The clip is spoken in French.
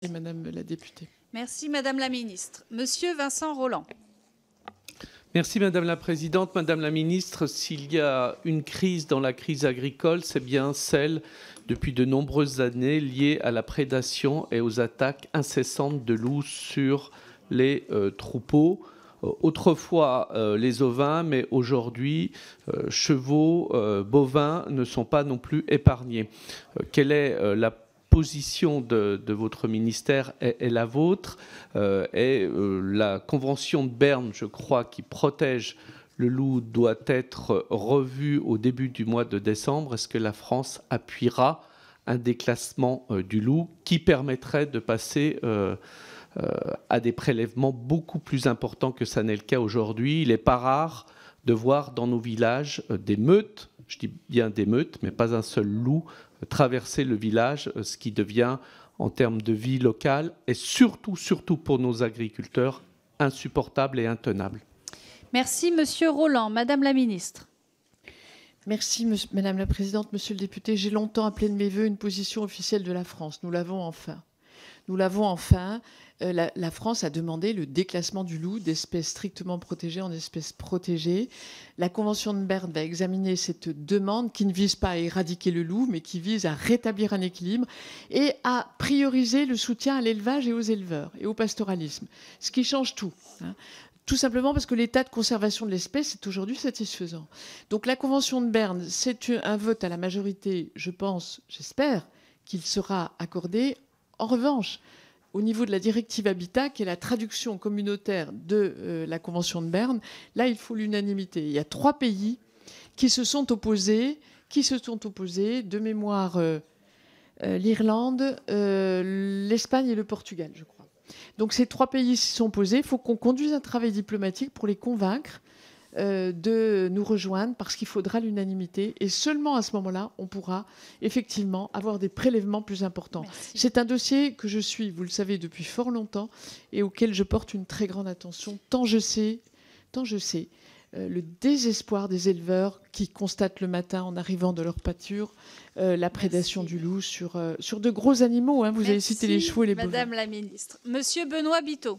Et Madame la députée. Merci Madame la Ministre. Monsieur Vincent Rolland. Merci Madame la Présidente. Madame la Ministre, s'il y a une crise dans la crise agricole, c'est bien celle depuis de nombreuses années liée à la prédation et aux attaques incessantes de loups sur les troupeaux. Autrefois les ovins, mais aujourd'hui chevaux, bovins ne sont pas non plus épargnés. Quelle est la position de votre ministère et la vôtre la Convention de Berne, je crois, qui protège le loup, doit être revue au début du mois de décembre. Est-ce que la France appuiera un déclassement du loup qui permettrait de passer à des prélèvements beaucoup plus importants que ça n'est le cas aujourd'hui? Il n'est pas rare de voir dans nos villages des meutes, je dis bien des meutes, mais pas un seul loup, traverser le village, ce qui devient, en termes de vie locale, et surtout pour nos agriculteurs, insupportable et intenable. Merci Monsieur Rolland. Madame la Ministre. Merci Madame la Présidente, Monsieur le député. J'ai longtemps appelé de mes voeux une position officielle de la France. Nous l'avons enfin. Nous l'avons enfin. La France a demandé le déclassement du loup d'espèces strictement protégées en espèces protégées. La Convention de Berne va examiner cette demande qui ne vise pas à éradiquer le loup, mais qui vise à rétablir un équilibre et à prioriser le soutien à l'élevage et aux éleveurs et au pastoralisme, ce qui change tout. Tout simplement parce que l'état de conservation de l'espèce est aujourd'hui satisfaisant. Donc la Convention de Berne, c'est un vote à la majorité, je pense, j'espère, qu'il sera accordé. En revanche, au niveau de la directive Habitat, qui est la traduction communautaire de la Convention de Berne, là, il faut l'unanimité. Il y a 3 pays qui se sont opposés, de mémoire l'Irlande, l'Espagne et le Portugal, je crois. Donc ces 3 pays s'y sont opposés. Il faut qu'on conduise un travail diplomatique pour les convaincre de nous rejoindre, parce qu'il faudra l'unanimité. Et seulement à ce moment-là, on pourra effectivement avoir des prélèvements plus importants. Merci. C'est un dossier que je suis, vous le savez, depuis fort longtemps et auquel je porte une très grande attention, tant je sais le désespoir des éleveurs qui constatent le matin en arrivant de leur pâture la prédation du loup sur de gros animaux. Vous avez cité les chevaux et les bovins. Madame la Ministre. Monsieur Benoît Biteau.